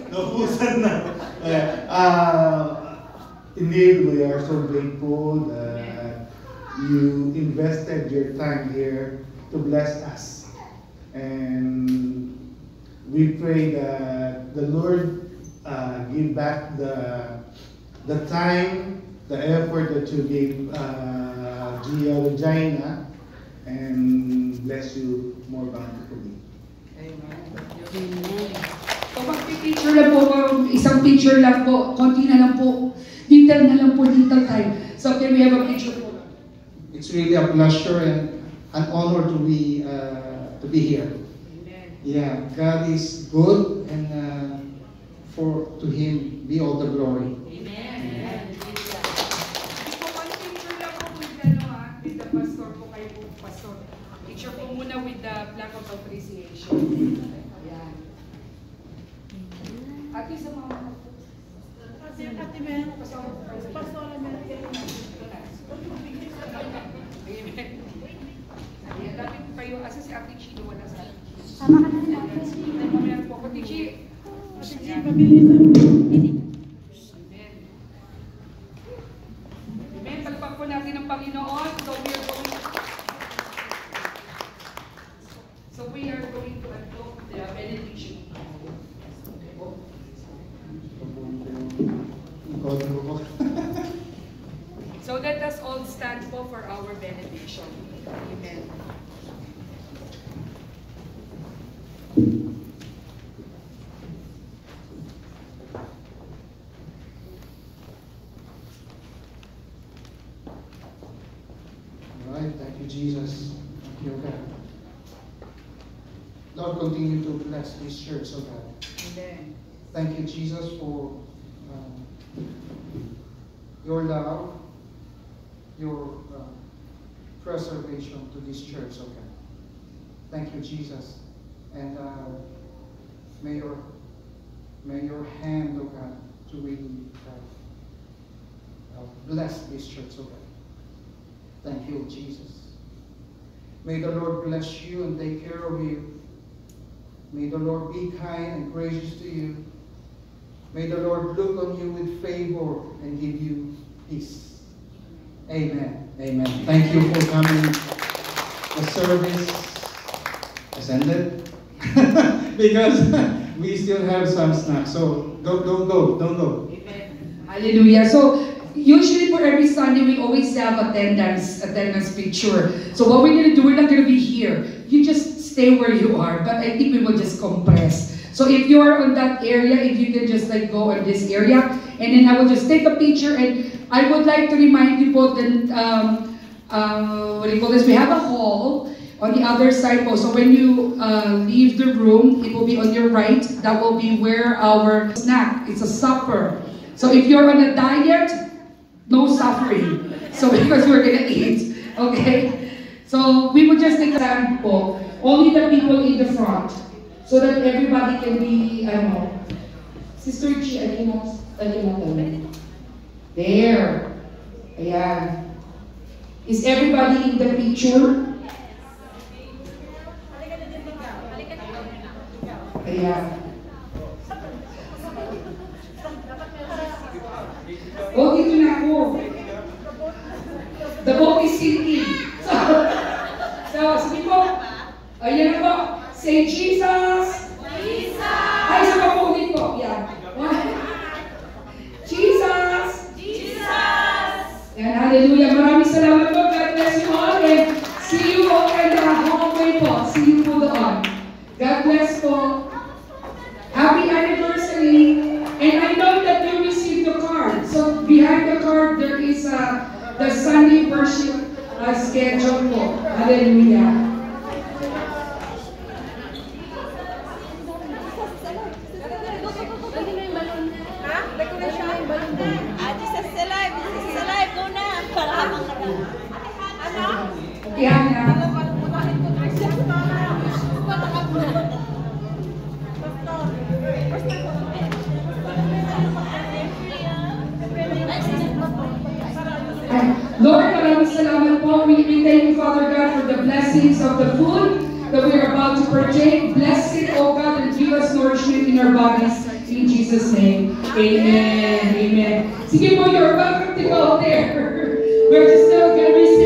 Naubusan na. Indeed, we are so grateful that you invested your time here to bless us. And we pray that the Lord give back the time, the effort that you gave Gia Regina, and bless you more bountifully. Amen. So mag-picture lang po, isang picture lang po, konti na lang po, little na lang po, little time. So can we have a picture po? It's really a pleasure and an honor to be here. Amen. Yeah, God is good, and to Him be all the glory. Amen. Po, one picture lang po with the pastor po kayo po, pastor. Picture po muna with the plaque of appreciation. Ayan. At least sa mga Ate Mel, Pastor Mel. Ayan, dati po kayo, asa si Ate Chi, wala sa atin. Sama ka na rin natin. Ayan po, Ate Chi. Ate G, pabilisan. Amen. Amen. Pagpag po natin ang Panginoon. So we are going to adopt the benediction. So let us all stand for our benediction. Amen. All right, thank you, Jesus. Thank you, God. Lord, continue to bless this church, oh God. Amen. Thank you, Jesus, for your love, your preservation to this church, oh God. Thank you, Jesus. And may your hand, oh God, to really bless this church, oh God. Thank you, Jesus. May the Lord bless you and take care of you. May the Lord be kind and gracious to you. May the Lord look on you with favor and give you peace. Amen. Amen. Thank you for coming. The service has ended because we still have some snacks. So don't go. Amen. Hallelujah. So usually for every Sunday we always have attendance picture. So what we're gonna do, we're not gonna be here. You just stay where you are. But I think we will just compress. So if you are on that area, if you can just like go on this area, and then I will just take a picture. And I would like to remind you both that what do you call this? We have a hall on the other side. So when you leave the room, it will be on your right. That will be where our snack. It's a supper. So if you're on a diet, no suffering. So because we're gonna eat, okay? So we will just take a sample. Only the people in the front. So that everybody can be, Sister G, I cannot there. Ayan. Is everybody in the picture? Ayan. Oh, dito na ako. The boat is sinking. So, sige po. Ayan na po. Say Jesus! Jesus! Ay, sa kapunin po. Yan. Jesus! Jesus! Yan, hallelujah. Maraming salamat po. God bless you all. And see you all in the hallway po. See you po doon. God bless po. Happy anniversary. And I know that you received the card. So behind the card, there is the Sunday worship schedule po. Hallelujah. Yan na. Lord, maraming salamat po. We thank you, Father God, for the blessings of the food. that we are about to partake. Bless it, O God, and give us nourishment in our bodies. In Jesus' name, amen. Amen. Sige po, you're welcome to go there. We're just still going to be